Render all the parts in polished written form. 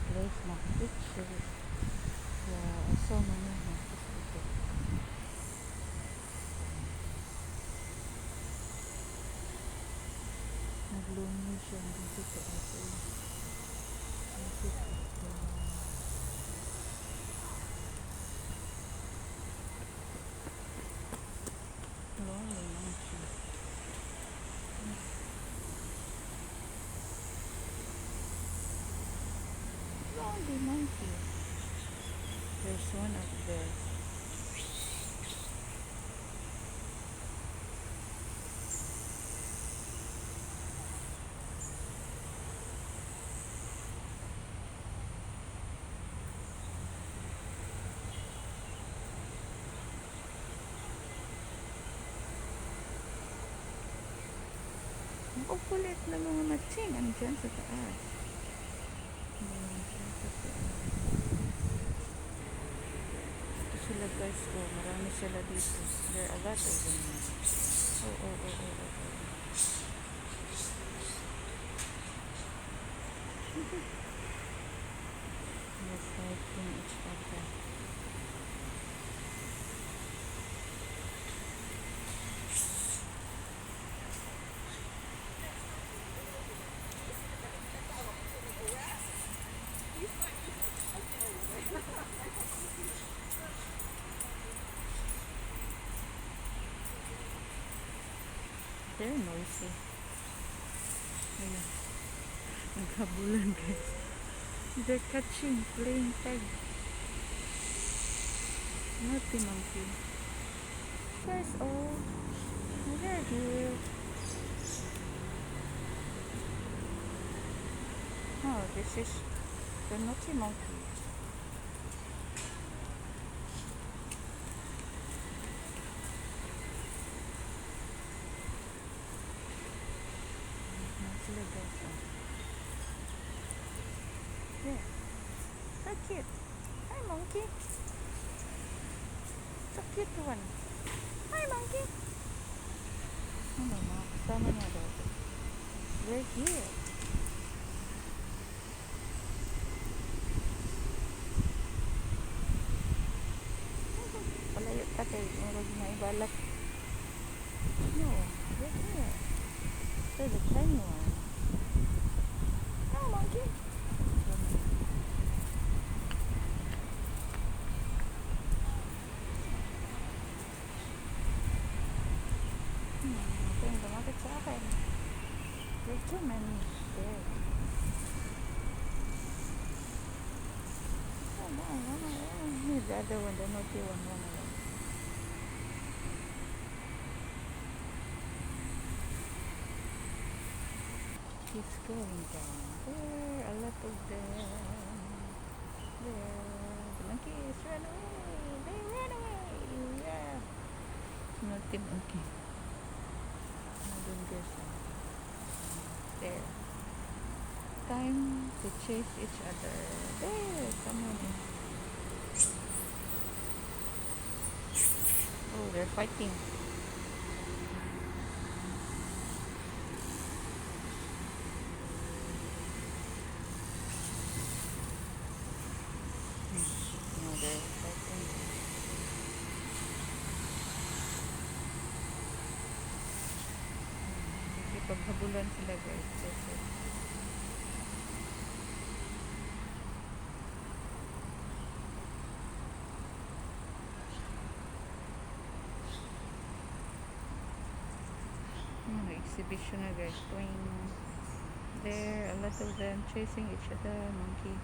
place my pictures. Yeah, I saw many monkeys dito. Naglumi siya dito sa ato. Monkey dito. Lonely monkey. Lonely monkey. There's one up there. Ang kulit na mga matching. Andyan sa taas. Andyan sa taas. Ito sila guys. Oh, marami sila dito. There are a lot of them. Oh. They're fighting each other. They're noisy. Ayan. Naghabulan guys. They're catching, playing tag. Naughty monkey. Guys, oh. They're here. Oh, this is the naughty monkey. Sila guys, oh. Yeah. So cute. Hi, monkey. So cute one. Hi, monkey. Ano, mga kasama niya daw. They're here. Palayo ka tayo. Huwag na ibalat. No, they're here. They're the tiny one. No, monkey. Ito yung lumakit sa akin. There's too many there. The other one, the naughty one, run away. He's going down. There, a lot of them. There, the monkeys run away. They ran away. Yeah. Naughty monkey. There. Time to chase each other. There, come on in. Oh, they're fighting. No, they're fighting. Paghabulan sila guys. Exhibition na guys. There, a lot of them chasing each other. Monkey.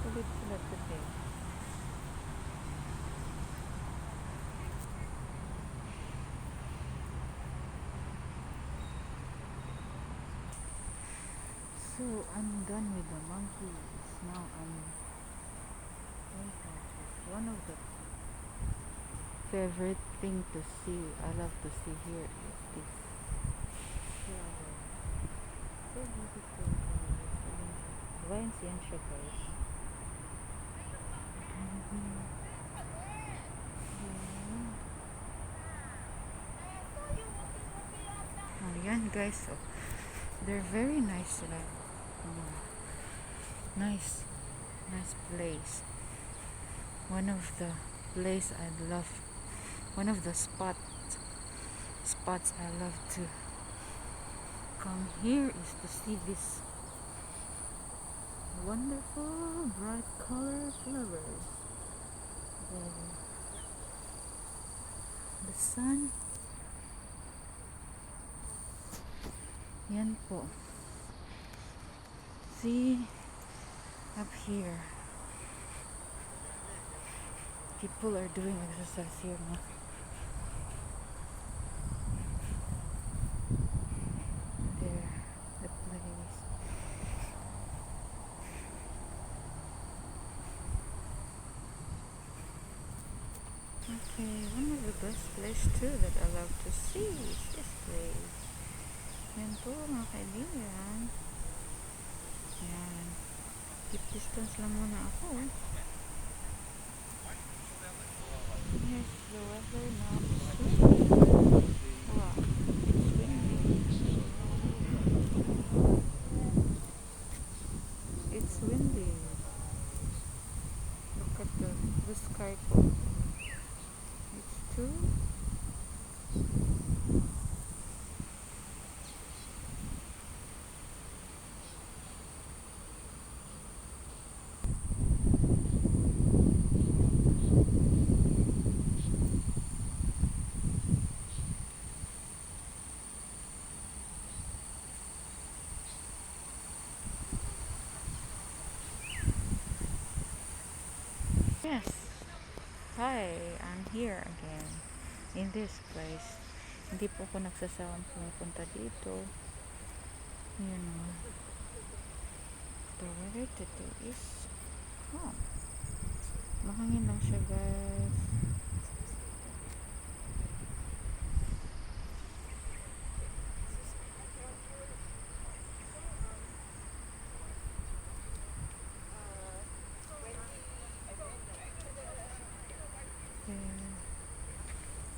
Kulit sila today. So I'm done with the monkeys. Now I'm going to one of the favorite thing to see. I love to see here is this flower. So beautiful. Vines yan siya guys. guys. So they're very nice sila. Nice place. One of the place I love, one of the spots I love to come here is to see this wonderful bright color flowers. The sun. Yan po. See, up here, people are doing exercise here now. There, the place. Okay, one of the best place too that I love to see is this place. Yan po mga kaibigan. Yan. Keep distance lang muna ako. Yes, the weather now is windy. Wow, it's windy. It's windy. Look at the sky po. It's too. Yes. Hi, I'm here again in this place. Hindi po ako nagsasawang pumupunta dito. Yun o. The weather today is calm. Mahangin lang siya, guys.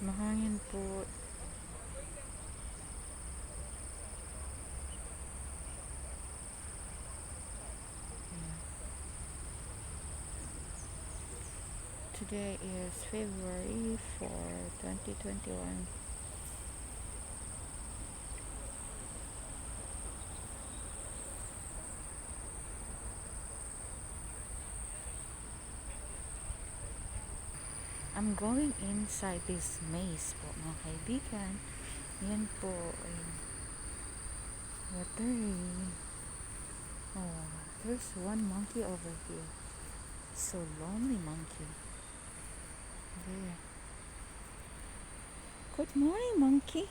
Mahangin po. Today is February 4, 2021. I'm going inside this maze po mga kaibigan. Yan po ay watery. Oh, there's one monkey over here. So lonely monkey. There. Good morning, monkey.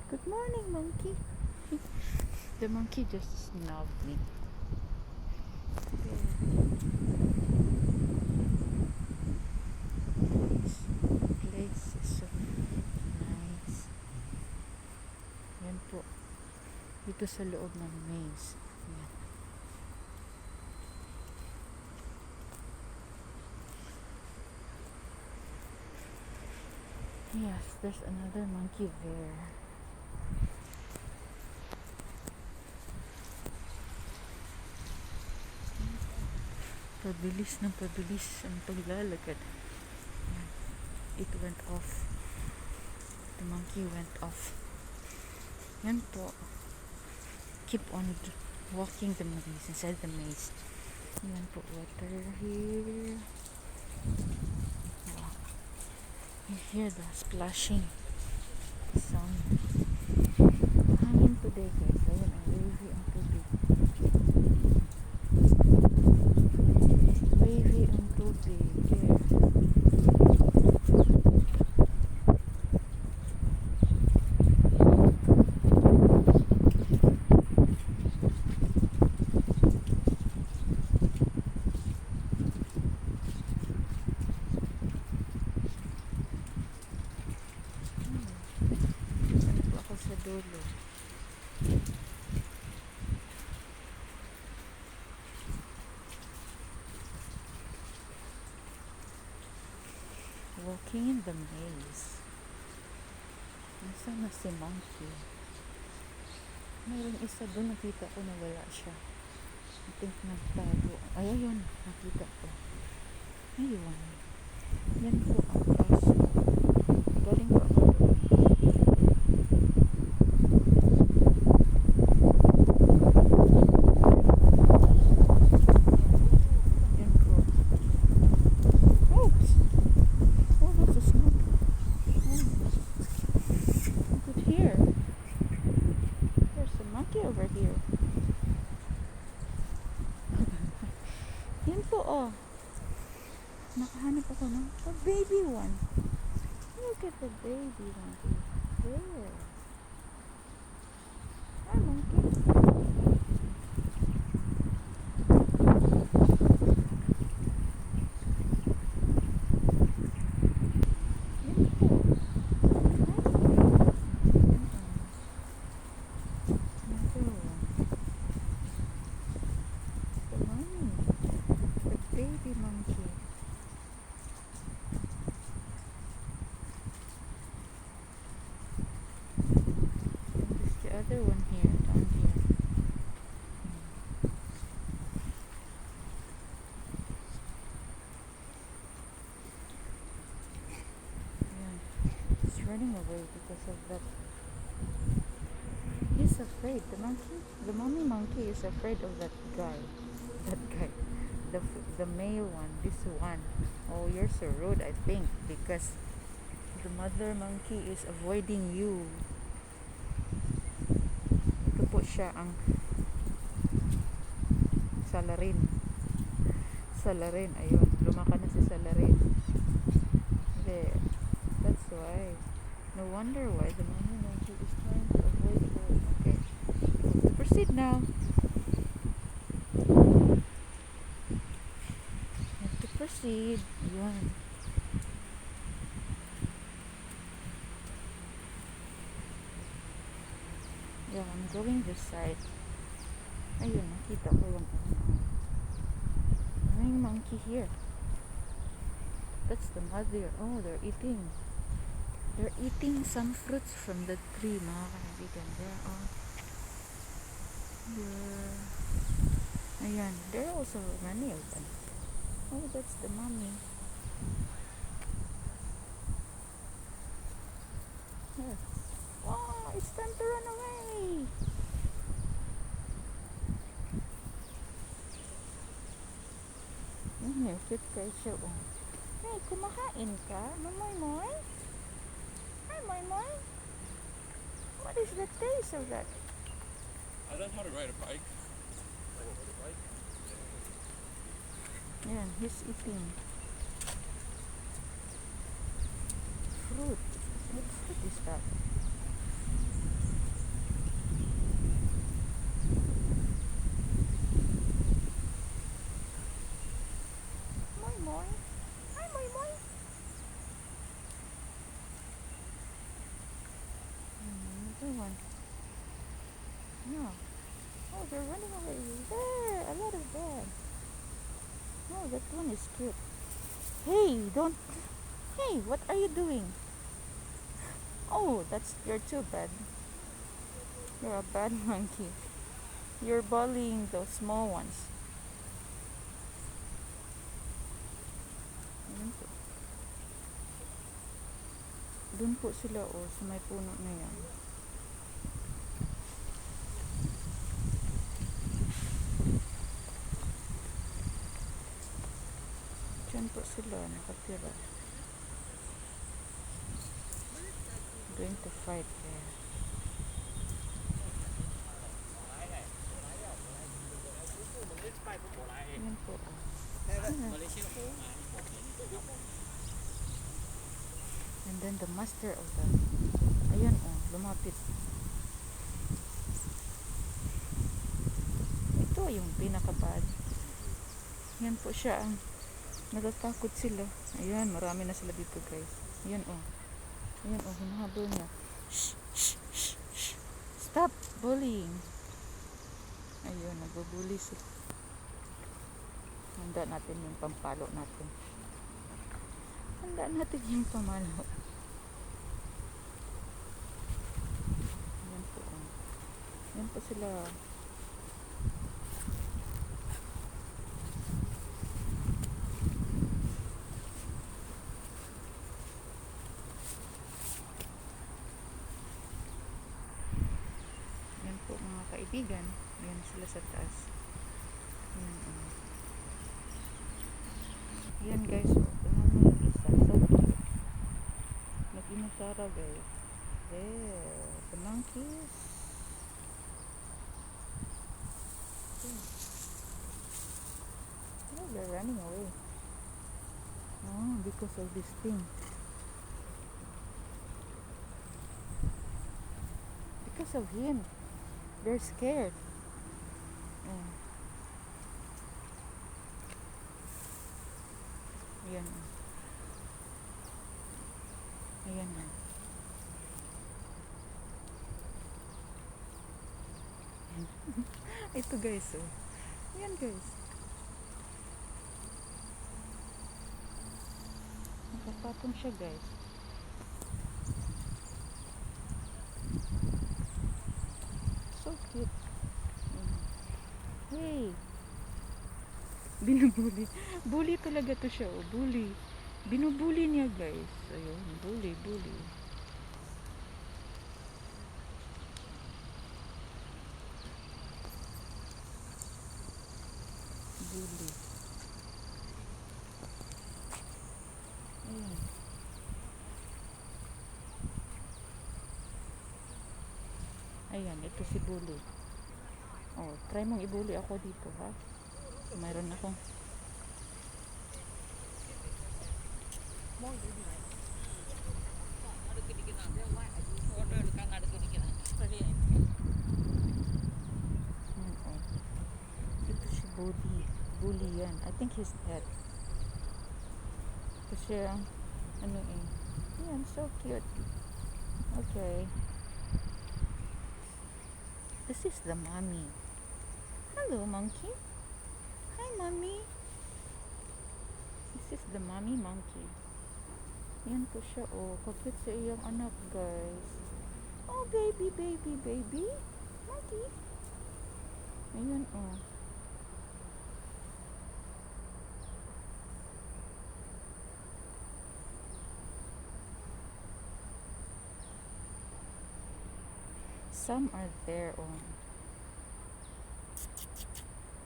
Good morning, monkey. The monkey just snubbed me. There. Place is so nice. Yan po. Dito sa loob ng maze. Yan. Yes, there's another monkey there. Pabilis ng pabilis ang paglalakad. It went off. The monkey went off. Yan po. Keep on walking the maze, inside the maze. Yan po, water here. Wow. You hear the splashing sound. Hangin today, guys. Ayan, ang wavy ang tubig. Wavy ang tubig. There. Dulo. Walking in the maze. Sana si monkey. Mayroong isa doon, nakita ko na wala siya. I think nagtago. Ay, ayun, nakita ko. Ayun. Yan po ang kaso. Galing pa ako doon. Yan po. Oops! Oh, that's a snake. Oh. Look at here. There's a monkey over here. Yan po, oh. Nakahanap ako ng a baby one. Look at the baby monkey. There. Hi, monkey. Yan po. Another one. The mommy. The baby monkey. There's the other one here, down here. Yeah. He's running away because of that. He's afraid. The mommy monkey is afraid of that guy. That guy. The male one. This one. Oh, you're so rude, I think, because the mother monkey is avoiding you. Ito po siya ang Salarin. Salarin, ayun. Lumaka na si Salarin. There. That's why. No wonder why the mommy monkey is trying to avoid her. Okay. Let's proceed now. Have to proceed. Yun. Yeah, I'm going this side. Ayun, nakita ko yung maraming monkey here. That's the mother. Oh, they're eating. They're eating some fruits from the tree, mga kaibigan. There are. Yeah. Ayan, there are also many of them. Oh, that's the mommy. There. Oh, it's time to run away. Cute kayo siya, oh. Hey, kumakain ka? Mamoy-moy? Hi, Moy-moy. What is the taste of that? I learned how to ride a bike. Yan, he's eating fruit. What fruit is that? Moy-moy. Hi, Moy-moy. Another one. No. Oh, they're running away. There, a lot of them. Oh, that one is cute. Hey, don't. Hey, what are you doing? Oh, you're too bad. You're a bad monkey. You're bullying those small ones. Ayun po. Doon po sila, oh, sa may puno na yan. Diyan po sila nakatira. Going to fight there. Yan po. And then the master of the... Ayan, oh, lumapit. Ito yung pinakabad. Yan po siya ang natatakot sila. Ayan, marami na sila dito, guys. Ayan, oh. Ayan, oh, hinahabol niya. Shh, shh, shh, shh. Stop bullying. Ayun, nagbubuli sila. Handa natin yung pampalo natin. Handa natin yung pamalo. Yan pa sila. Yan po mga kaibigan. Yan sila sa taas. Yan, yan guys. Tingnan mo yung isa. So cute. Nag-inusara guys. There. The monkeys. Oh, they're running away. Oh, because of this thing. Because of him. They're scared. Oh. Ayan. Ayan na. Ito guys, oh. Ayan guys. Nakapatong siya guys. So cute. Hey! Binubuli. Bully talaga to siya, oh. Bully. Binubuli niya guys. Ayun, bully. Bully. Ayan. Ayan, ito si bully. Oh, try mong ibully ako dito, ha? Mayroon akong oh. Ito si bully. Bully yan. I think he's dead. Kasi ano eh. Yan, so cute. Okay. This is the mommy. Hello, monkey. Hi, mommy. This is the mommy monkey. Yan po siya, oh. Kapit sa iyang anak, guys. Oh, baby, baby, baby. Monkey. Ayan, oh. Some are there, oh.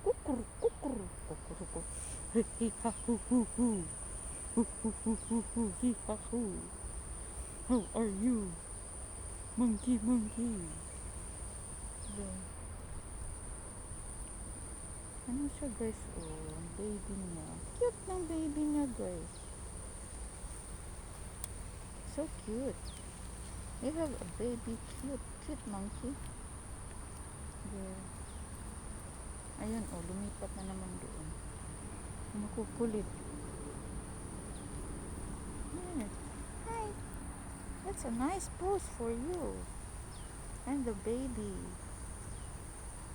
Kukuru, kukuru, kukuru, kukuru. Hi ha hu hu hu. Hu hu hu hu hu. Hi ha hu. How are you? Monkey, monkey. There. Ano siya guys, oh. Ang baby niya. Cute ng baby niya guys. So cute. You have a baby, cute monkey. There. Ayan, oh, lumipat na naman doon. Makukulit. Yeah. Hi. That's a nice pose for you. And the baby.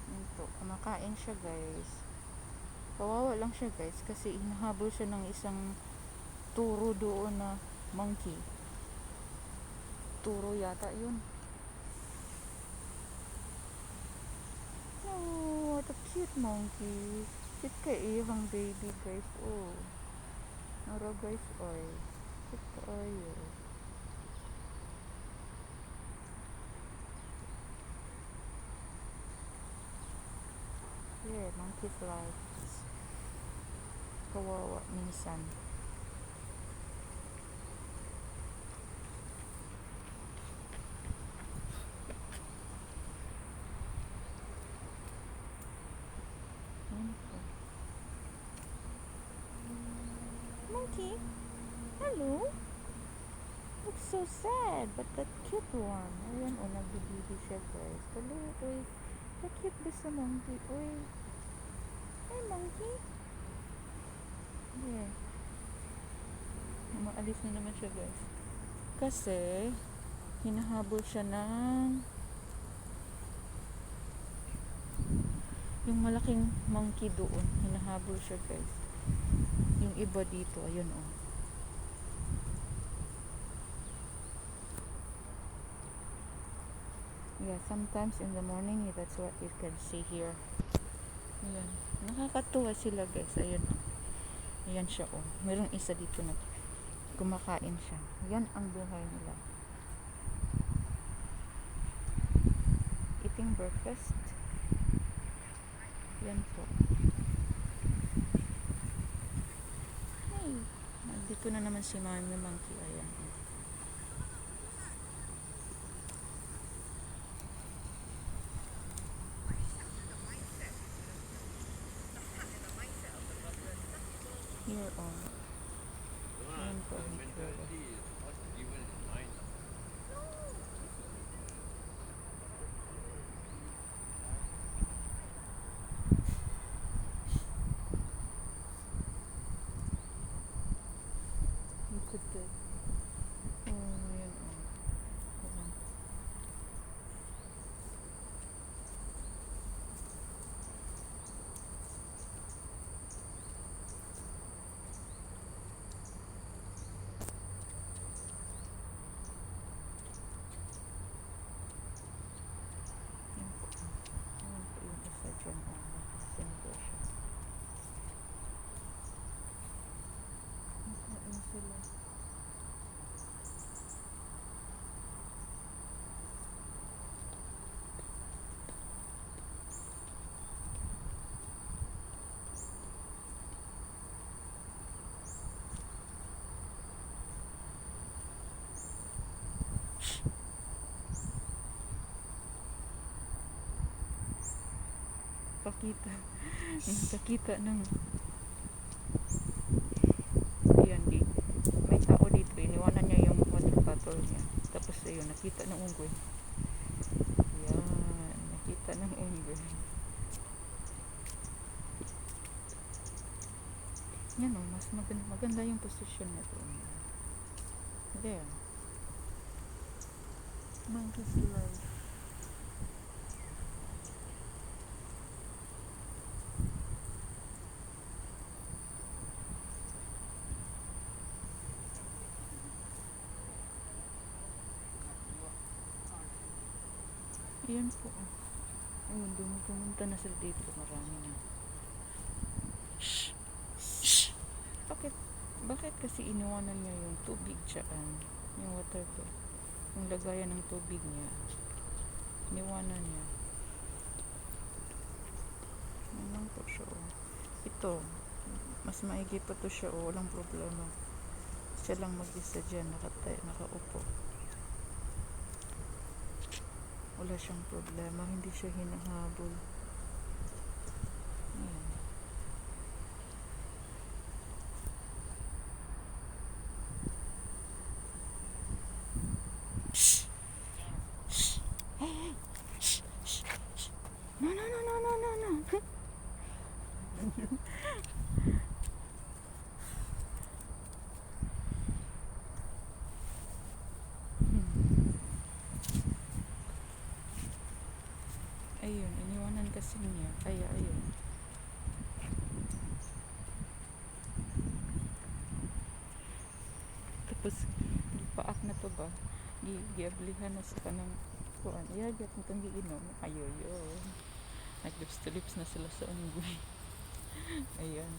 Ito, kumakain siya guys. Kawawa lang siya guys kasi hinahabol siya ng isang turo doon na monkey. Turo yata yun. Oh, what a cute monkey. Cute kay iyang baby guys. Oh. Nara guys, oy. Cute kayo. Yeah, monkey's life. Kawawa minsan. Monkey, hello. Looks so sad, but that cute one. Ayan, oh, nagbibibi siya guys. Hello, oy. Cute ba sa monkey, oy. Hey, monkey. Yeah. Maalis na naman siya guys. Kasi, hinahabol siya ng yung malaking monkey doon. Hinahabol siya guys. Yung iba dito, ayun oh. Yeah, sometimes in the morning, that's what you can see here. Ayan. Nakakatuwa sila guys. Ayan. Ayan siya oh. Merong isa dito na kumakain siya. Yan ang buhay nila. Eating breakfast. Yan po. Hey. Nandito na naman si Mami Monkey. Ayan. Here on. Ayan po. Look at that. Oh, ayan oh. Ayan. Ayan po. Ayan po yung isa dyan. Sinigaw siya. Nakain sila. Pakita. Nakakita ng ayan di. May tao dito. Iniwanan niya yung water bottle niya. Tapos ayun, nakita ng unggoy. Ayan. Nakita ng unggoy. Yan o. Mas maganda yung posisyon nito. There. Monkey's life. Ayan po. Ayun, pumunta na sila dito. Marami na. Shh! Shh! Bakit kasi iniwanan niya yung tubig dyan? Yung water ko. Yung lagayan ng tubig niya. Iniwanan niya. Ayan po siya. Oh. Ito. Mas maigi pa to siya. Oh. Walang problema. Siya lang mag-isa dyan. Nakaupo. Wala siyang problema, hindi siya hinahabol. Ayan. Shh! Shh! Hey! Shh! Shh! Shh! No! Ayun, iniwanan kasi niya. Kaya ayun. Tapos, paak na to ba? Giablihan na sa kanang kuan. Iyagat mo itong giinom. Ayoyo. Nag-lips to lips na sila sa unggoy. Ayan.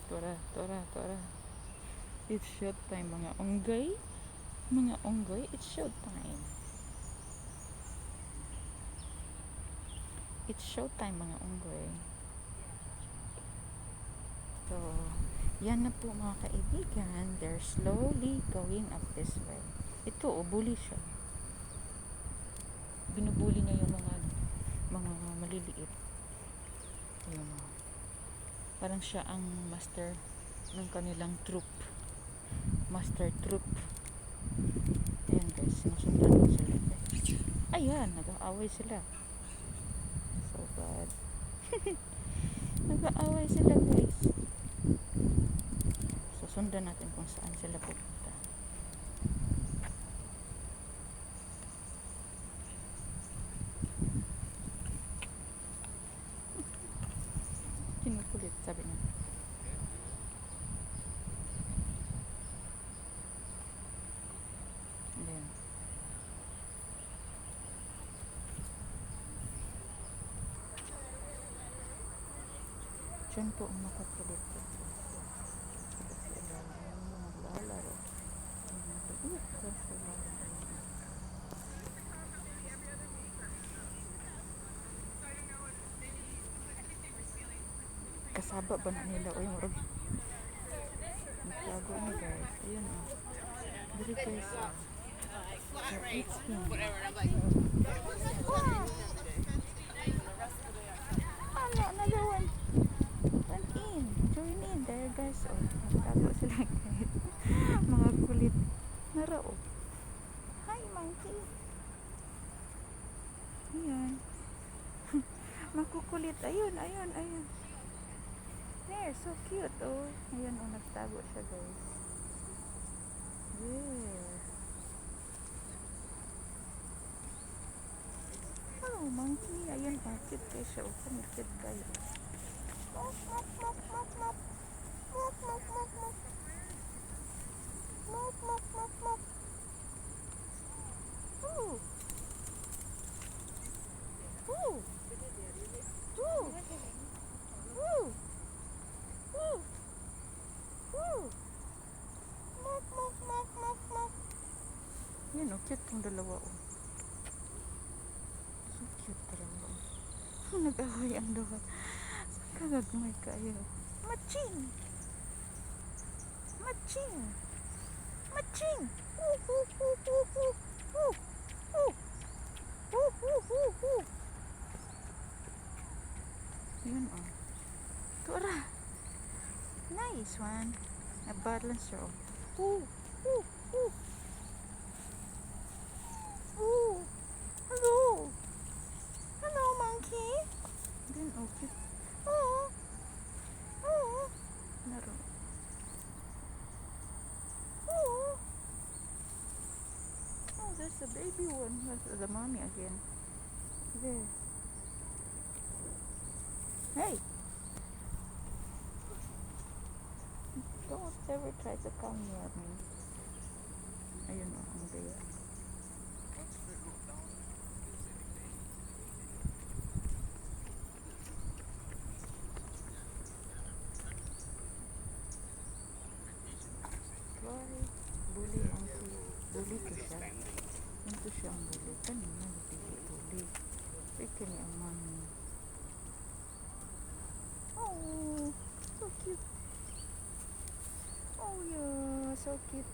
Tora. It's showtime mga unggoy. Mga unggoy, it's showtime. It's showtime mga unggoy. So, yan na po mga kaibigan. They're slowly going up this way. Ito, bully siya. Binubuli niya yung mga maliliit. Yun. Parang siya ang master ng kanilang troop. Master troop. Ayan guys, sinusundan ko sila. Ayan, nag-aaway sila. So bad. Nag-aaway sila guys. Susundan natin kung saan sila pupunta. Kinukulit, sabi niya. Ayan. Diyan po ang makakulit po. Sila naglalaro. Maliit pa sila. Kasaba ba na nila o yung rug? Nagtago na guys. Ayun o. Dali guys o. So, it's him. Ano, another one. Run in. Join in. There guys o. Nagtago sila guys. Mga kulit. Nara o. Hi monkey. Ayan. Makukulit. Ayun, ayun, ayun. There, so cute oh. Ayun oh, nagtago siya guys. There. Oh, monkey. Ayun oh, cute kayo siya. Oh, cute kayo. Mop, mop, mop, mop, mop. Mop, mop, mop, mop. Mop, mop, mop, mop. Ooh. Ooh. Ooh. Ooh. Ooh. Ooh. Mop, mop, mop, mop, mop. Yan oh, cute tong dalawa oh. So cute talaga oh. Nag-away ang dalawa. Kagagmay kayo. Maching! Maching! Maching! Woo, woo, woo, woo, woo. Woo. Woo. Woo, woo, woo, woo. Yun oh. Tura! Nice one. Na-balance siya oh. Woo! Woo! Woo! Woo! Hello! Hello, monkey! Then oh, cute. Oh! Oh! Laro. Oh! Oh, there's a baby one. That's the mommy again. There. Hey! Don't ever try to come near me. Ayun o, ang baby. Why? Bully monkey. Bully ko siya. Ito siya ang bully. Kanina, bully. Pwede niya ang mommy. Oh, so cute. Oh yeah, so cute.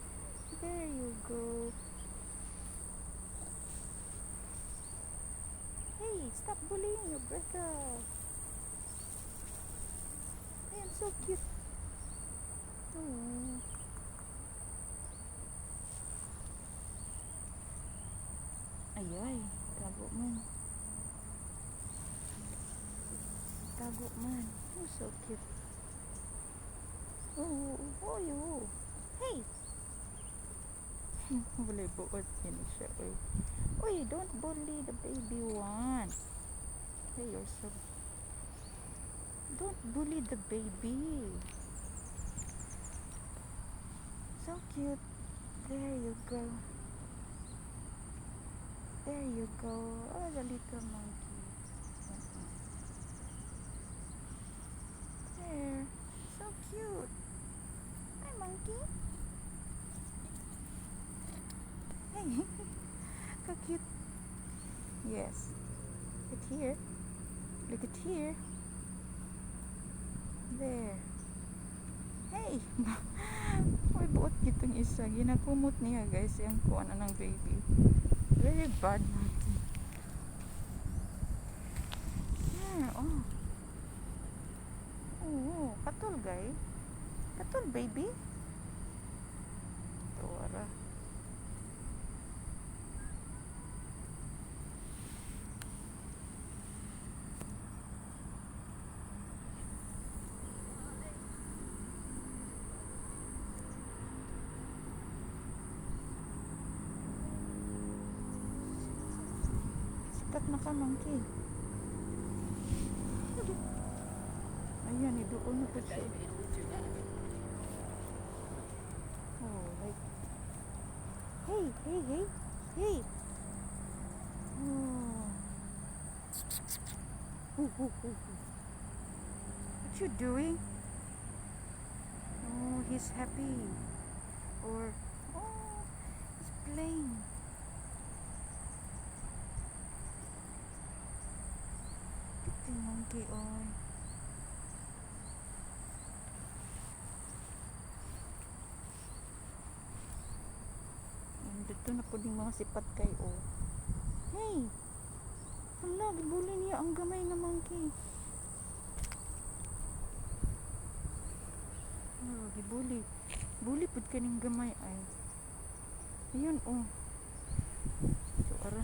There you go. Hey, stop bullying your brother. Ayan, so cute. Oh. Ayay, tago man. Tago man. Oh, so cute. Oh, oh, oh. Hey! Wala buot yun siya. Oy. Oy, don't bully the baby one. Hey, you're so... Don't bully the baby. So cute. There you go. There you go. Oh, the little monkey. There. So cute. Hi, monkey. Hey. How cute. Yes. Look here. Look at here. There. Hey. May buot gitong isa. Ginakumot niya guys. Yung kuha na ng baby. Very bad monkey. Yeah, oh. Oh, katol guy. Katol baby. Tora. Sikat na ka monkey. Ayan, idoon na po siya. Oh, like... Hey, hey, hey, hey! Oh. Ooh, ooh, ooh, ooh. you doing? Oh, he's happy. Or, oh, he's playing. Pretty monkey, oh. Dito na po yung mga sipat kay, oh. Hey! Hala, gibuli niya ang gamay na monkey. Oh, gibuli. Buli pud kaning gamay ay. Ayun, oh. So, ara.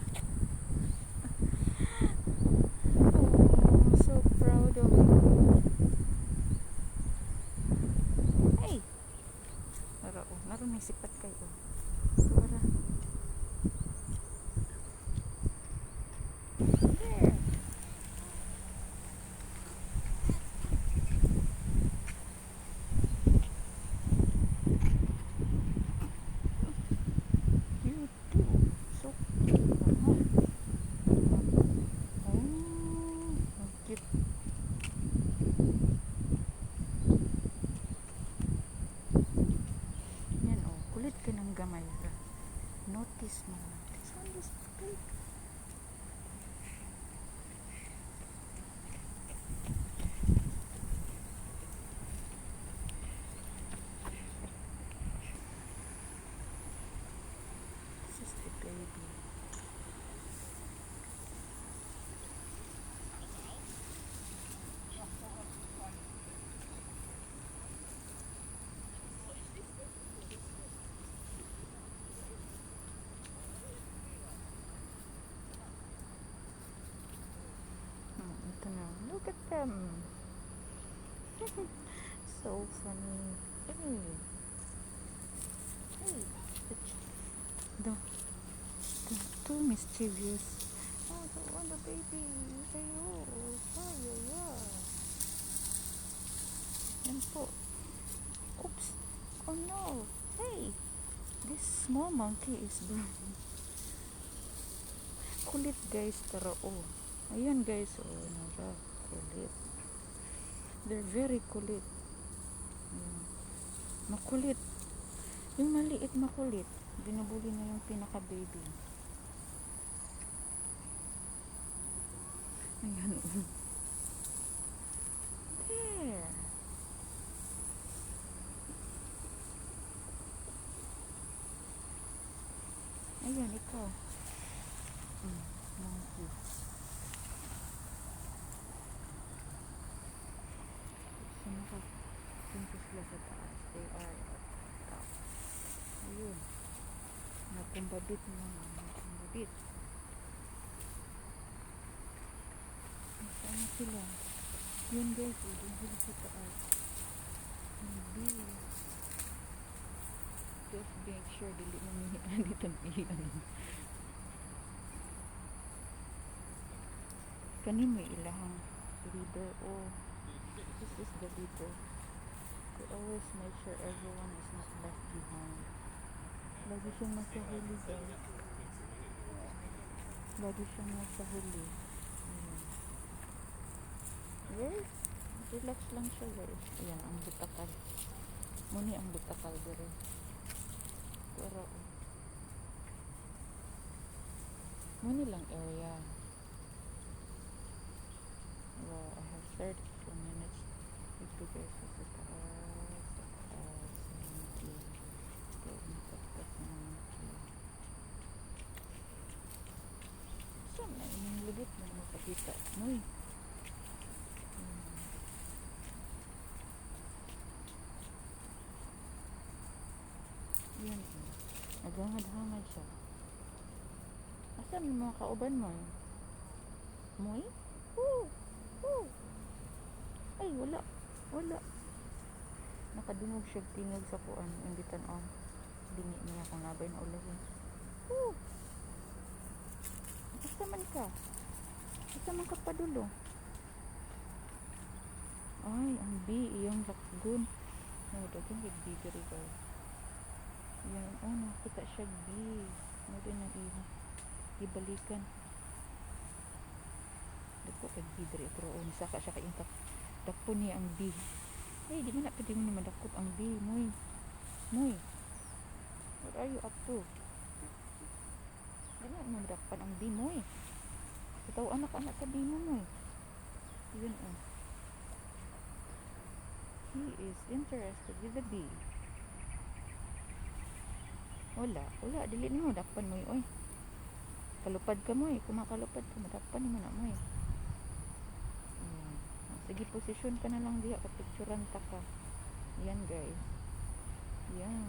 Oh, so proud of you. Hey! Ara, oh. Naroon may sipat kay, oh. So, ara. There. You too. So cute. Oh, ang cute. Yan, oh. Kulit ka ng gamay. Notice mo. Notice on this plate. This is the baby. Ito na. Look at them. So funny. Hey. Hey. The too mischievous. Oh, the baby. Ayo. Ay, ay, ay. Yan po. Oops. Oh no. Hey. This small monkey is burning. Kulit guys. Tara, oh. Ayan guys. Oh, nara. Kulit. They're very kulit. Makulit. Yung maliit makulit. Binubuli na yung pinaka baby. Ayan. There. Ayan, ikaw. Monkey. Punta sila sa taas. They are at top. Ayun. Nagkumbabit mo. Nagkumbabit. Nasaan na sila? Yun guys. Doon sila sa taas. Maybe. Just make sure dili mo mihian dito mihian. Kani may ilahang leader. Oh. This is the leader. We always make sure everyone is not left behind. Lagi siyang nasa huli guys. Lagi siyang nasa huli. Yes. Relax lang siya guys. Ayan ang butakal. Muni ang butakal dire. Pero muni lang area. Well, I have 32 minutes. With you guys sa taas. Monkey. So, matagtag na monkey. Saan na inyong lugit na makakita? Uy. Yan. Naghangad-hangad siya. Asan yung mga kauban mo? Moy? Woo! Woo! Ay, wala. Wala. Nakadungog siya tingog sa kuan. Imbitan on. Dingi niya kung nabay na ulawin. Woo! Asa man ka? Asa man ka padulo? Ay, ang B. Iyong lakgun. No, dagang bigiri ka. Yan. Oh, nakita siya B. Ano din ang ibalikan. Dito kay bidri. Pero, saka siya kaintak. Dapo niya ang bee. Ay, di man na pwede mo madakop ang bee. Moy. Moy. What are you up to? Di man mo madakpan ang bee, Moy. Ikaw anak-anak sa bee mo, Moy. Yun oh. He is interested with the bee. Wala. Dili ni mo dakpan, Moy. Oy. Kalupad ka, Moy. Kumakalupad ka, madakpan ni mo na, Moy. Sige, posisyon ka na lang diya, kapicturan ta ka. Yan guys. Yan.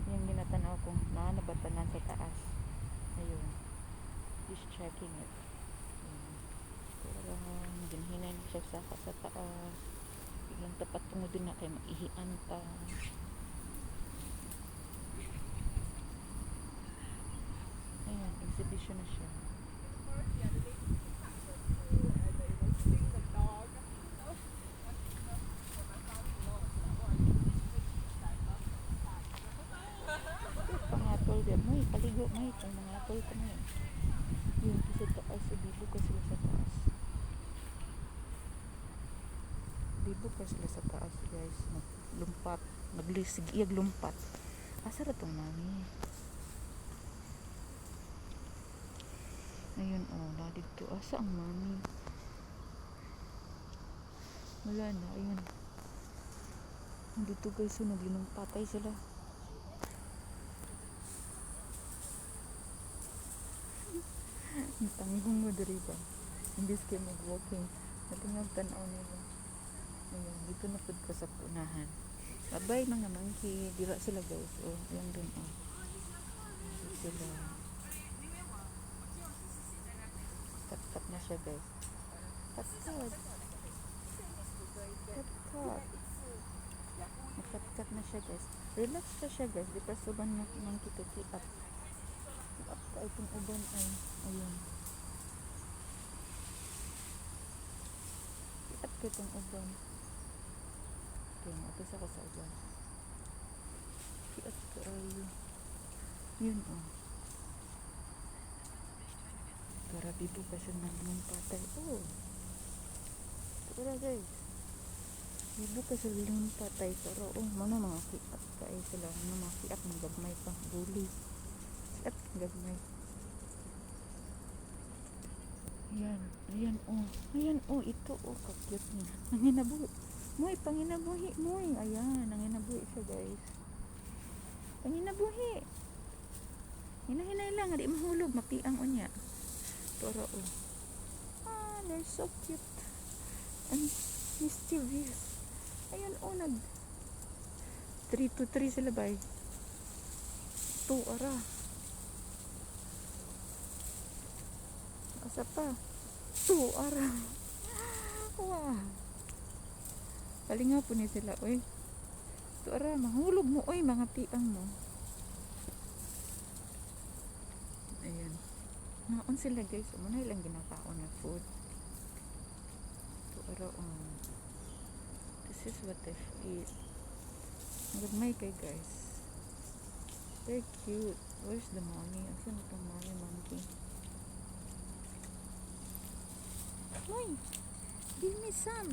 Yung ginatanaw kong nanabatanan sa taas. Ayun. Just checking it. Parang ginhinay siya sa taas. Biglang tapat tungod din na kay maihian ta. Ayan, exhibition na siya. Pangatol din. May paligo, may pangatol ka na yun. Yun, sa taas. Bibo ka sila sa taas. Bibo ka sila sa taas, guys. Naglumpat. Naglisig lumpat. Asara tong mami. Ayun, oh, dito. Asa ang mami? Wala na, ayun. Dito guys, so naglilumpatay sila. Tanggong mo diri ba? Imbis kayo mag-walking. Natingag tanaw nila. Ayun, dito na pud ko sa punahan. Bye mga monkey. Dira sila guys. Oh, ayun dun oh. Dito sila. Kat na siya guys. Kat. Nakat na siya guys. Relax ka siya guys. Di pa suban na monkey to keep up. Keep up ka itong uban ay. Ayun. Keep up ka itong uban. Okay, matas ako sa uban. Keep up ka ay. Yun oh. Para bibo kasi ng patay. Oh. Tara guys. Bibo kasi ng patay. Pero oh, mana mga kiat kaya sila. Mga kiat ng gagmay pa. Bully. Kiat ng gagmay. Ayan oh. Ayan oh. Ito oh. Kakyut niya. Nanginabuhi. Moy, panginabuhi. Moy. Ayan. Nanginabuhi siya guys. Panginabuhi. Hinahinay lang. Di mahulog. Mapiang o niya. Pero oh. Ah, they're so cute. And mischievous. Ayun oh, 3 to 3 sila ba? 2 ara. Asa pa? 2 ara. Wow. Palinga po ni sila, oy. 2 ara, mahulog mo, oy, mga piang mo. Ayan. Naon sila guys, muna ilang ginakaon na food. 2 ara, this is what they eat. Nagmay kay guys. They're cute. Where's the mommy? Asan itong mommy monkey? Moy! Give me some!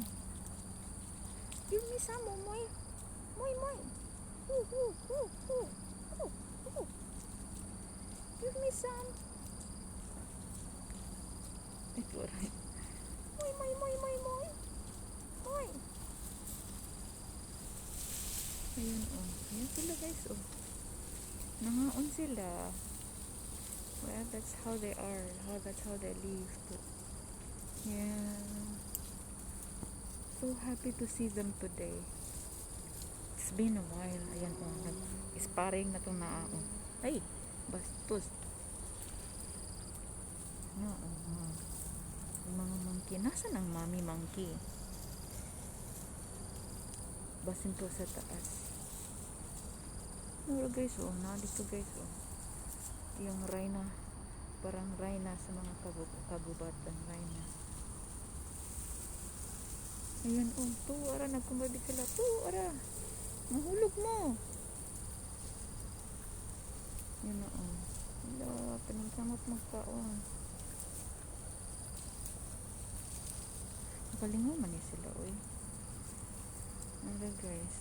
Give me some, oh, Moy! Moy! Ooh. Give me some! Ito aray. Moy! Ayun oh. Ayan sila guys oh. Nangaon sila. Well, that's how they are. That's how they live. Yeah. So happy to see them today. It's been a while. Ayan oh. Nag-sparring na itong naao. Ay! Bastos. Yung mga monkey. Nasaan ang mommy monkey? Basin to sa taas. Pero guys oh, dito guys oh. Yung rhino, parang rhino sa mga kagubatan, rhino. Ayan oh, 2 ara nagkumbabit sila. 2 ara. Mahulog mo. Ano oh. Wala, paningkamot magkaon. Galingo man ni sila oy. Wala guys.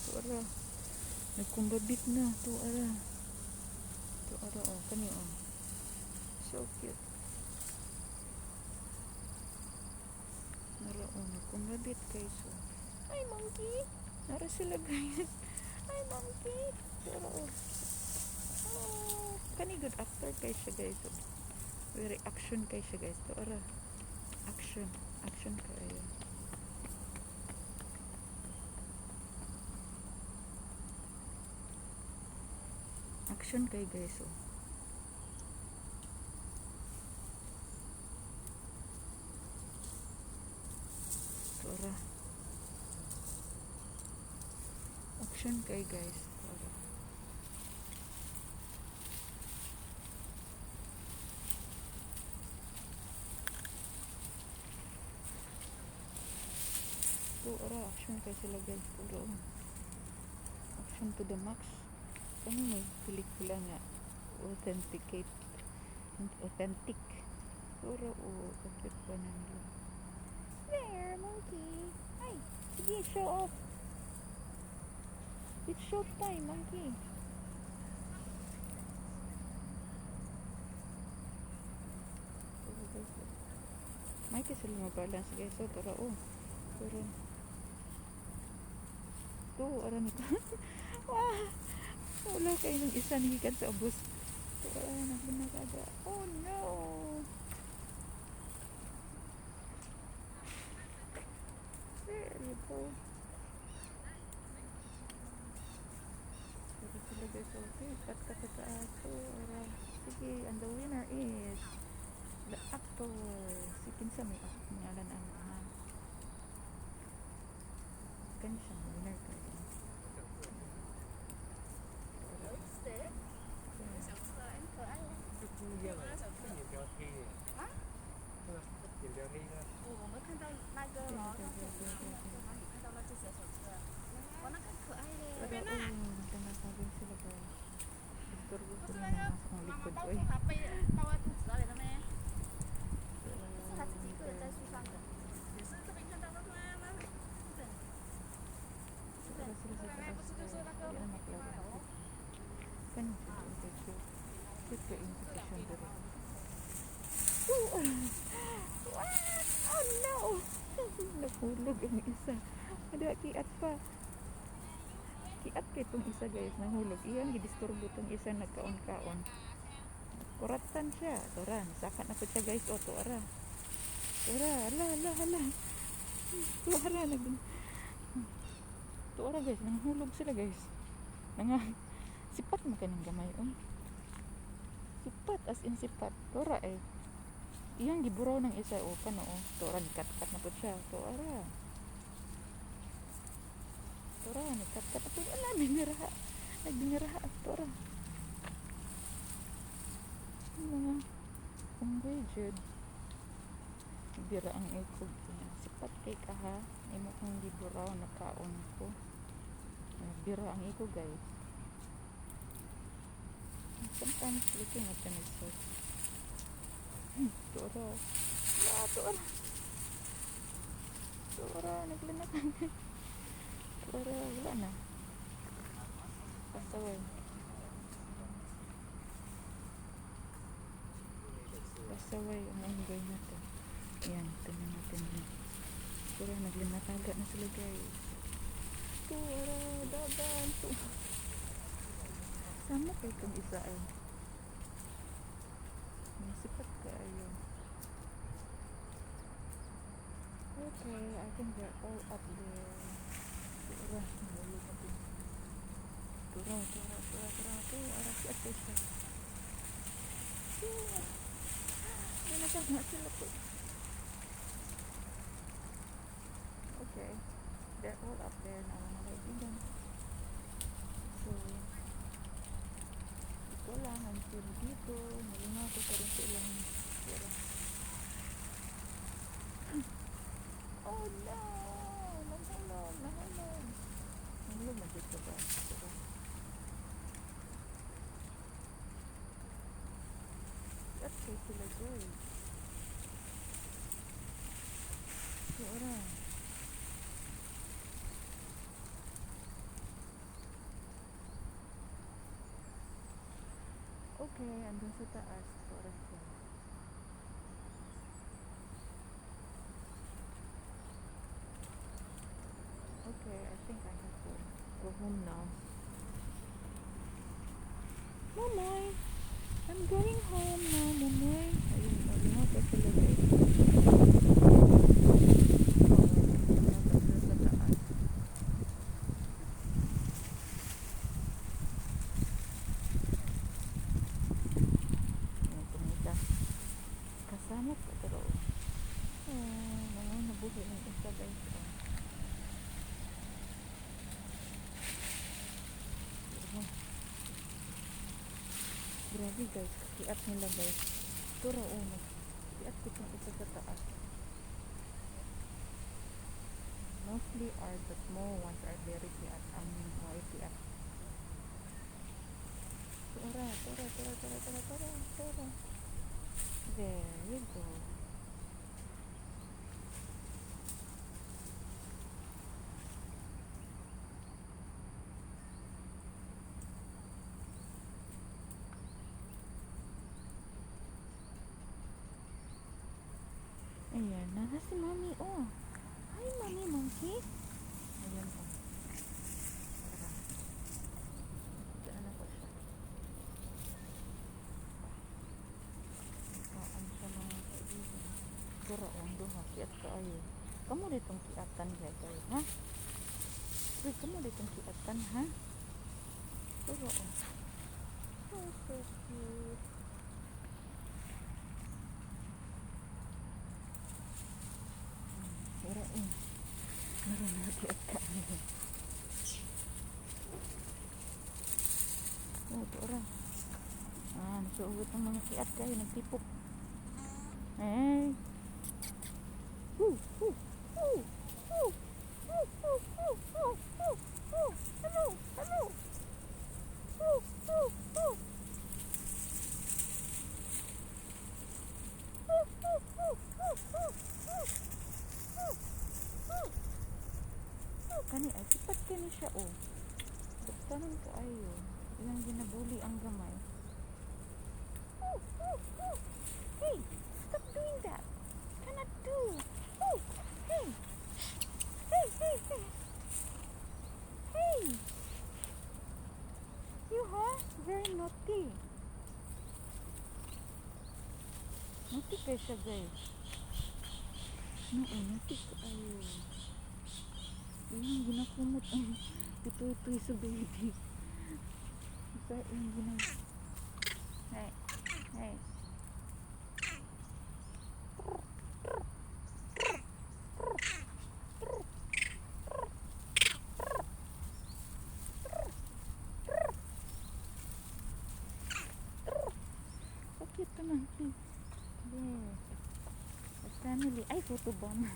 Tuara. Nagkumbabit na. Tuara. Tuara oh. Kani oh. So cute. Nara oh. Nagkumbabit guys oh. Ay monkey. Nara sila guys. Ay monkey. Tuara oh. Oh. Kani good actor kay siya guys oh. Very action kay siya guys. Tuara. Action. Action kayo. Action kay guys oh. Tuara. Action kay guys. Tuara. Tuara. Action kay sila guys. Tuara. Action to the max. Ano may pelikula nga authentic. Puro kapit pa na nila. There, monkey. Ay, sige, show off. It's show time, monkey. May kasi lumabalance guys. So, tara oh. Tara. Ito, aran ito. Wah! Wala kayo ng isa nahikan sa ubos. Nagbinagada. Oh no! There you go. Pero sila guys, okay. Kat sa ato. Sige, and the winner is the actor. Si Kinsa may ngalan ang kanya siya winner ka. Oh no! Nahulog ang isa. Ada kiat pa. Kiat kay itong isa guys. Nahulog. Iyan gidisturbo itong isa nagkaon-kaon. Kuratan siya. Tora. Nasakat na po siya guys. O, tuara. Tuara. Hala. Tuara. Tuara guys. Nahulog sila guys. Sipat makaning gamay. Sipat. As in sipat. Tuara eh. Iyang giburaw ng isa o kano o tora nikat-kat na po siya tora nikat-kat na po ala nagbiniraha tora mga unggoy jud bira ang ikog sipat kay kaha imo kong giburaw na kaon ko bira ang ikog guys sometimes looking at the result Tora. Naglanak. Tora, wala na. Pasaway. Ang unggoy natin. Ayan, tingnan natin yun. Tora, naglinataga na sila guys. Tora, dagan. Sama kayo itong isa ay. Sipat kayo. Okay, I think they're all up there. Tura, nahulog natin. Tura. Siat kayo siya. Dinatag na sila po. Okay, they're all up there na mga kaibigan. So, ito lang ang film dito. Nalunga ko pa rin sa ilang dito ba? Diba? At kay sila guys. Ora. Okay, andun sa taas. Ora siya. Okay, I think I have to go home now. Momoy! I'm going home now, Momoy. Ayun, ayun ako sila guys. Sa taas. Ayan, tumita. Kasama ko pero mga nabuhi ng isa guys. Grabe guys, kiat nila guys. Tura kiat ko itong isa sa taas. Mostly are the small ones are very kiat. Ang mga kiat. Tura. There you go. Ayan, nana si Mami, oh. Hi, Mami Monkey. Ayan, oh. Tara. Daan ako siya. Kaan siya mga kaibigan. Dura, oh, duha. Kiat ka ayo. Kamu ditong kiatan, guys, ha? Wait, kamu ditong kiatan, ha? Dura, oh. Oh, so cute. Dura, oh. Kiat ka ayo. Oh, dura. Nasuugot ng mga kiat kayo, nagtipok. Hey. Hello. Kani ay sipat kani siya oh. Buktanan ka ayo. Ilang ginabuli ang gamay. Hey, stop doing that. Cannot do. Oh, hey. Hey. You huh? Very naughty. Naughty kayo siya guys. Naughty ka ayo. Ilang ginakumot ang ito sa baby. Isa yung ginagawa. Hey. So cute the monkey. There. The family. Ay, photobomb.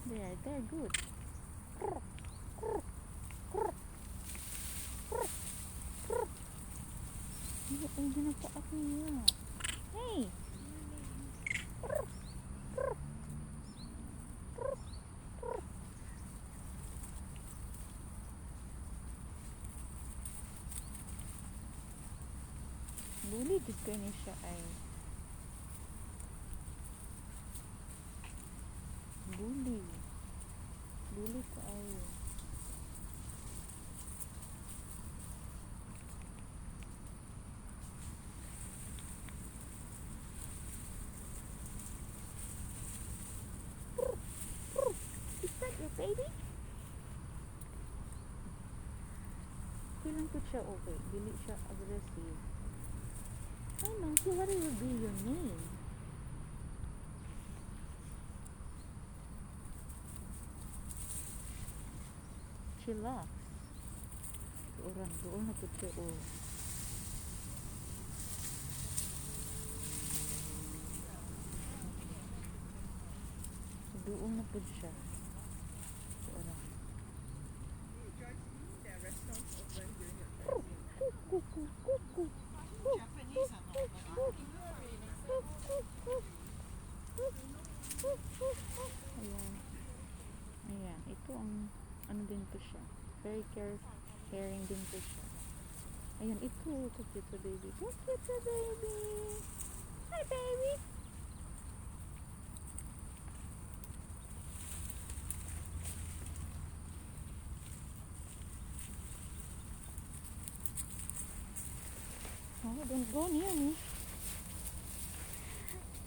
There, they're good. Ang ginapaak niya. Hey! Bully dito niya siya ay. Bully ka ay. Is that your baby? Kailan po siya okay? Dili siya aggressive. Hi monkey, what will be your name? She laughs. Doon na po siya oh. Doon na po siya. Doon na. to ang ano din to siya. Very caring din to siya. Ayun, ito. Cute sa baby. Cute sa baby. Hi, baby. Oh, don't go near me.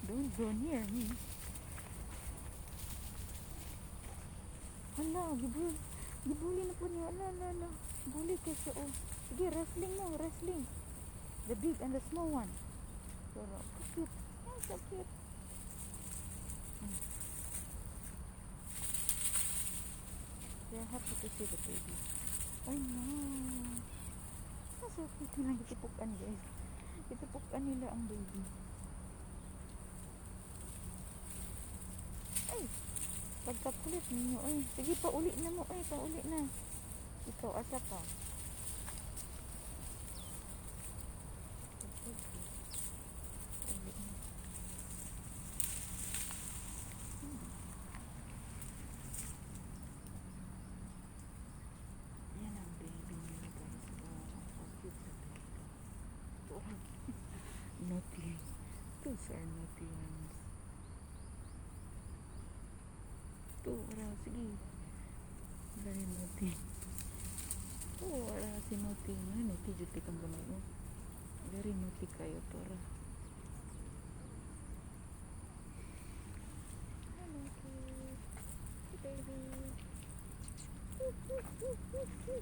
Don't go near me. Hala, gibuli na po niya. Ala. Bully ko siya, oh. Sige, wrestling mo, wrestling. The big and the small one. Pero, so cute. Oh, so cute. They're happy to see the baby. Oh no. Oh, so cute nila. Itipukan, guys. Itipukan nila ang baby. Ay! Pagkakulit ninyo, ay. Sige, pauli na mo, ay. Pauli na. Ikaw, asa pa. Yan ang baby niyo, guys. Oh, so cute sa baby. Oh, naughty. Those are naughty ones. Ito, wala. Sige. Very naughty. Oh, wala si naughty. Ay, naughty. Juti kang gamay mo. Very naughty kayo, Tora. Hi, naughty. Hey, baby. Woo, woo, woo, woo, woo.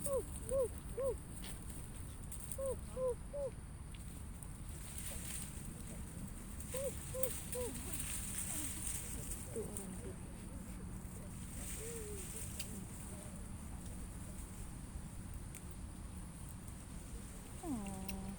Woo, woo, woo. Woo, woo, woo. Woo, woo, woo. Ito, orang baby. Aww.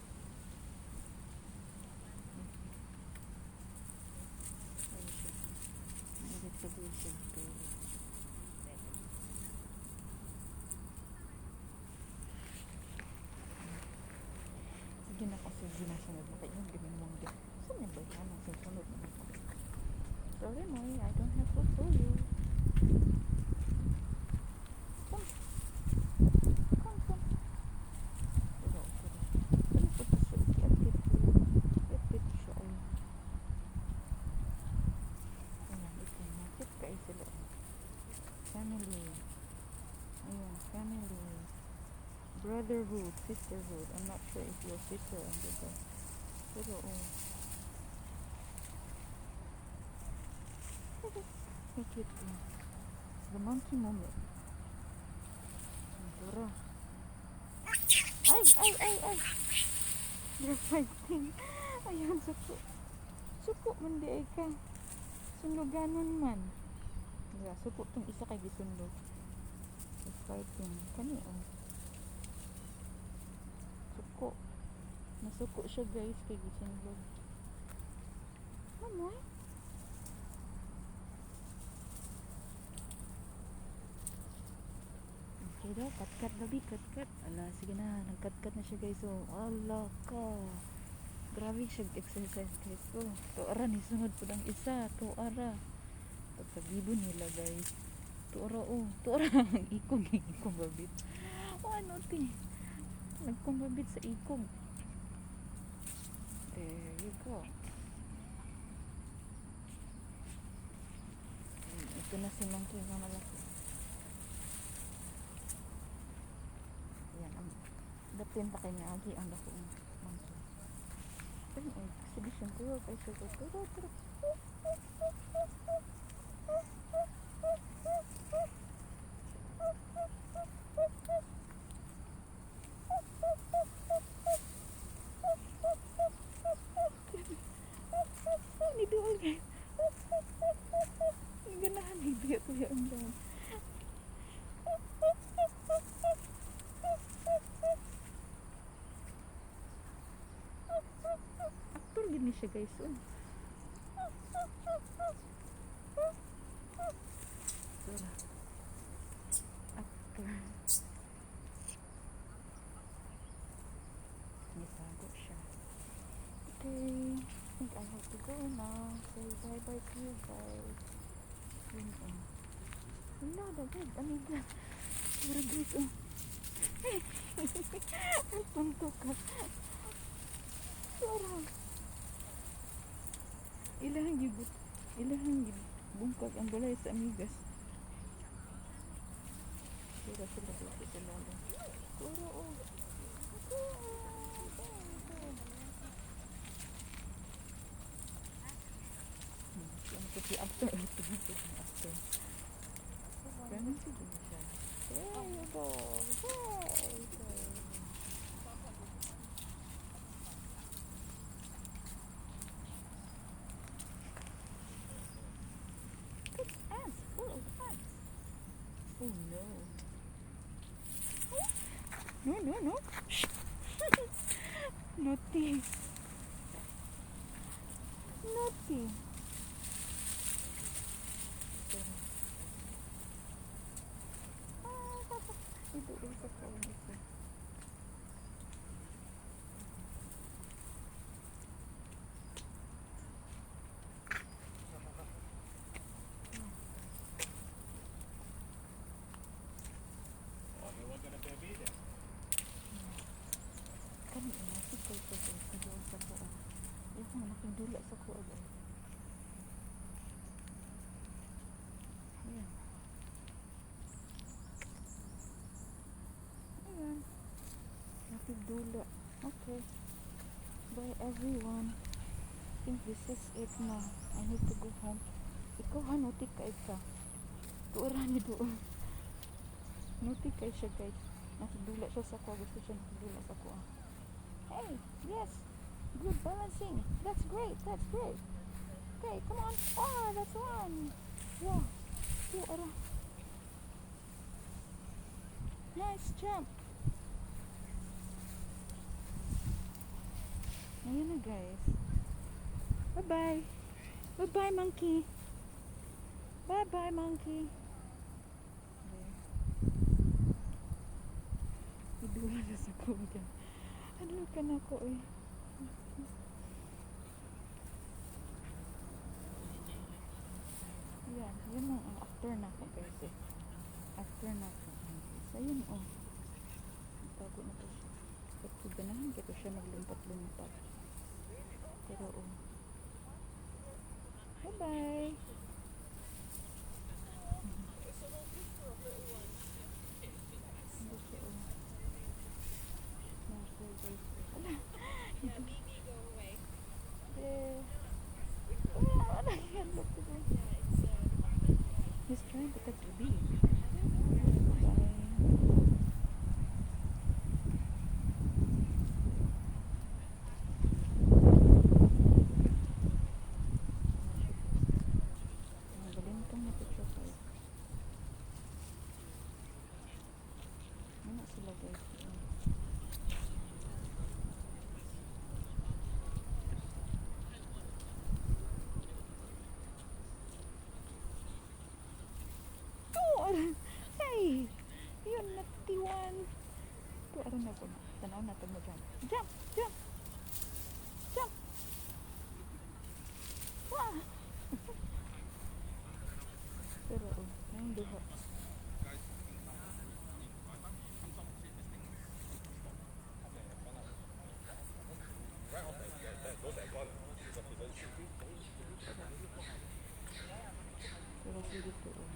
Sige na kasi ginasunod mo kayo. Hindi mo mong din. Saan ba yan ang susunod mo? Sorry mo, I don't have food for you. Come. Come. Pero. Ano po ito siya? Ikit siya. Ayan, ito. Nakit kayo sila. Family. Ayan, family. Brotherhood, sisterhood. I'm not sure if your sister under the. Pero, oh. So cute. The monkey moment. Dora. Ay! They're fighting. Ayan, suko. Suko man di ay ka. Sunduganon man. Yeah, suko tong isa kay gisundog. They're fighting. Kani, oh. Suko. Nasuko siya, guys, kay gisundog. Ano? Okay daw, kat-kat babi, kat-kat. Ala, sige na, nag-kat-kat na siya, guys. Oh, ala ka. Grabe siya exercise, guys. Oh, tuara ni sunod po ng isa. Tuara. Pagkagibon nila, guys. Tuara, oh. Tuara. Ikog babit. Oh, ano, ti? Nagkumbabit sa ikog. There you go. Ito na si monkey na malaki. Yan, ang datin pa kay nga agi ang dako ng monkey. Pero exhibition turo kay turo. Ni doon guys. Ganahan hibiya ko yung doon. Aktor gini siya guys. Aktor. Nitago siya. Okay. I think I have to go now. Say bye bye to you guys. Wala, dagag. Ano ba? Pura guys, oh. Ay, punto ka. Pura. Ilahang gibut. Ilahang bungkag ang balay sa amigas. Pura sila dito sa lalo. Pura, oh. Ano kasi after after. Ganun siguro siya. There you go. There you go. It's ants. Full of ants. Oh no. No, no, no. Shh. Naughty. Naughty. Ito sa phone ito. Kami nasi ko ito sa ko. Yung mga nakindula sa ko agad. Ayan. Ayan. Nakindula. Okay. Bye everyone. I think this is it na. I need to go home. Ikaw ha, nutik ka isa. Tuura ni doon. Nutik ka siya guys. Nakindula siya sa ko. Gusto siya nakindula sa ko. Hey, yes. Good balancing. That's great. That's great. Okay, come on. Oh, that's one. Yeah. Tuura. Nice jump. Ayan na guys. Bye-bye. Bye-bye monkey. Bye-bye monkey. Idula na sa kuda. Ano ka na ko eh. Yan. Yan ang after na ko guys eh. After na ko. So yun oh. Tago na to siya. At ganahan kita siya maglumpat-lumpat. Pero oh. Bye-bye. Hindi siya oh. Nasa guys. Ala. Eh. Ano yan? Look at this. He's trying to catch the bee. Bye. Nagalintong na picture ko. Ano sila guys? Hey! Yun, natiwan. Ito, aron na ko na. Tanaw na ito mo dyan. Jump! Jump! Jump! Wah! Pero, oh, yung duha. Pero, dito, oh.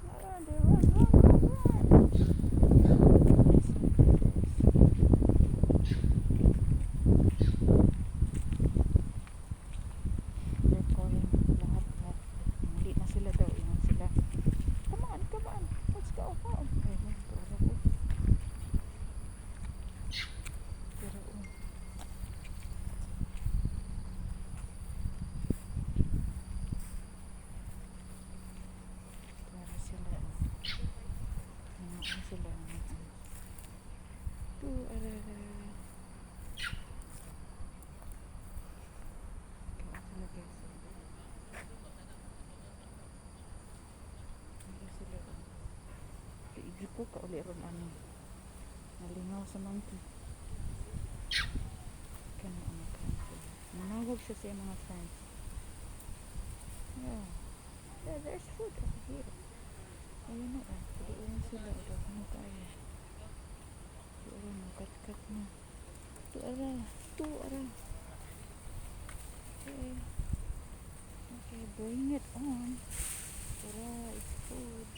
Run, run, run, run! They're calling lahat. Hindi na sila daw. Iwan sila. Come on, come on. Let's go home. Ayun, tuwala ko. Pero, oh. Para sila. Ano sila. Tu, arara. Kaya sila guys. Ano sila. Iigipo ka uli ron ano. Nalingaw sa monkey. Kano ang friends. Manawag siya sa mga friends. Yeah. Yeah, there's food over here. Ayun na oh. Piliin sila. Ano tayo? Ito ara, nagkat-kat na. Ito ara. Ito ara. Okay. Okay, bring it on. Tara, it's food.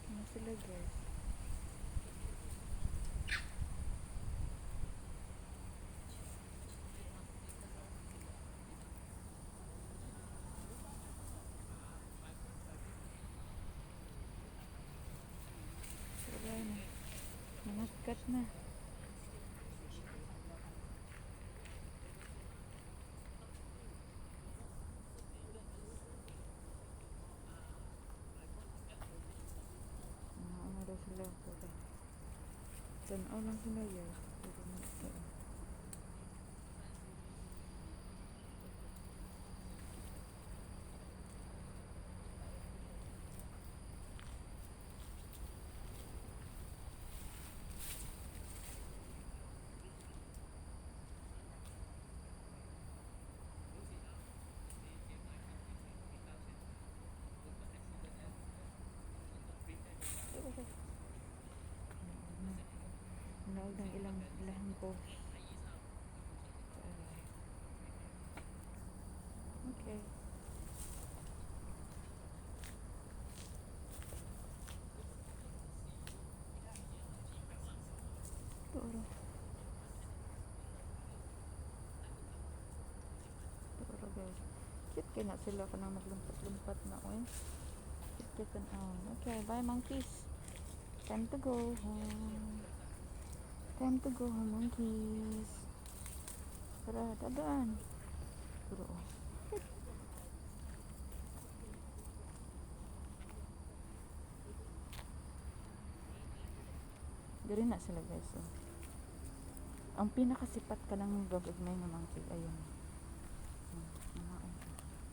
Ano sila guys? Tara na. Nanagkat na. Ano daw sila? Tara. Tanaw lang sila guys. Tara na ito. Naog ng ilang post. Okay. Turo. Turo guys. Cute kaya na sila ka nang naglumpat-lumpat na oy. Cute ka na. Okay, bye monkeys. Time to go home. Time to go home monkeys. Tara, dadaan. Turo. Dari na sila guys. Oh. Ang pinakasipat ka ng gagagmay na monkey. Ayun.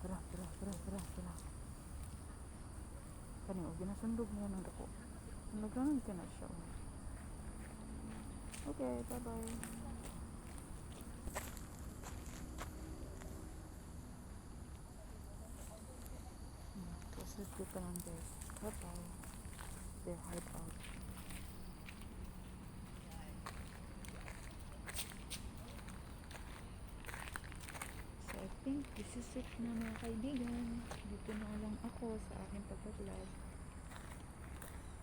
Tara. Kani o ginasundog mo ng dako. Nagrangan ka na siya. Oh. Okay, bye-bye. Proceed ko pa lang guys. Bye-bye. Their hideout. So I think this is it na mga kaibigan. Dito na lang ako sa aking pag-vlog.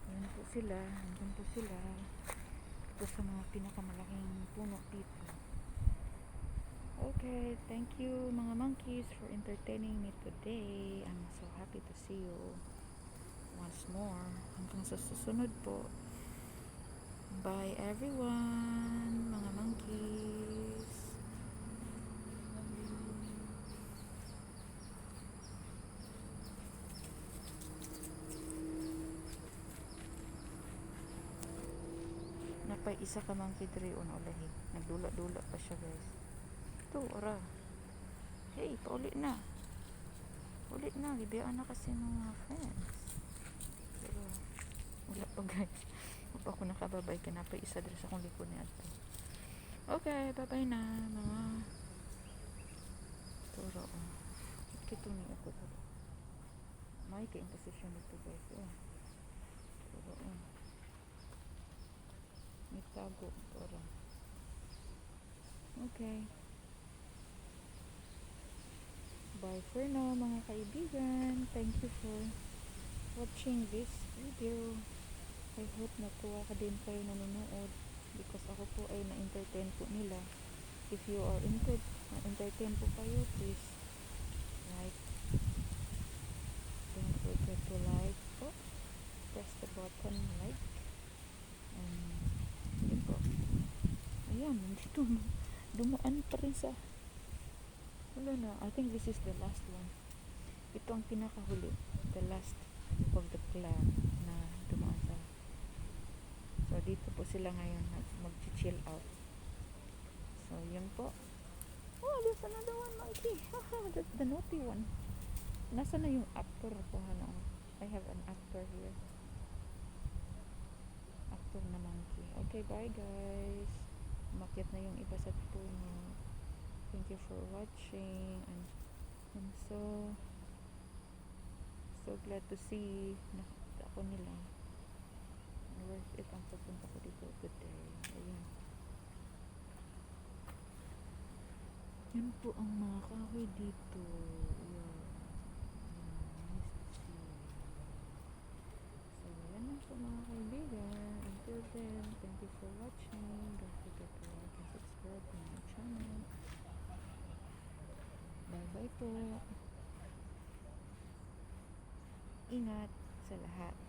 Ayan po sila. Nandun po sila. Ito sa mga pinakamalaking puno dito. Okay, thank you mga monkeys for entertaining me today. I'm so happy to see you once more. Hanggang sa susunod po. Bye everyone, mga monkeys. Napay isa ka monkey diri ulahi. Nagdula-dula pa siya guys. Ito, ora. Hey, pauli na. Ulit na, libiyaan na kasi ng mga friends. Pero, wala pa guys. Huwag ako nakababay ka na pa isa dito sa kong likod niya. Okay, bye-bye na mga turo. Kito niya ako turo. May ka-imposition nito guys. Turo. May tago. Turo. Okay. Bye for now mga kaibigan. Thank you for watching this video. I hope natuwa ka din kayo nanonood because ako po ay na-entertain po nila. If you are na-entertain po kayo, please like. Don't forget to like po. Press the button like. And yun po. Ayan, nandito dumaan pa rin sa wala na. I think this is the last one. Ito ang pinakahuli. The last of the clan na dumaan sa. So, dito po sila ngayon mag-chill out. So, yun po. Oh, there's another one, monkey. That's the naughty one. Nasa na yung actor po, ano? I have an actor here. Actor na monkey. Okay, bye guys. Umakyat na yung iba sa puno. Thank you for watching and I'm so glad to see nakita ako nila. Worth it ang papunta ko dito today. Ayan. Yun po ang mga kahoy dito. Ayan. Nice to see. So, yan lang po mga kaibigan. Until then, thank you for watching. Don't forget to like and subscribe to my channel. Bye-bye po. Ingat sa lahat.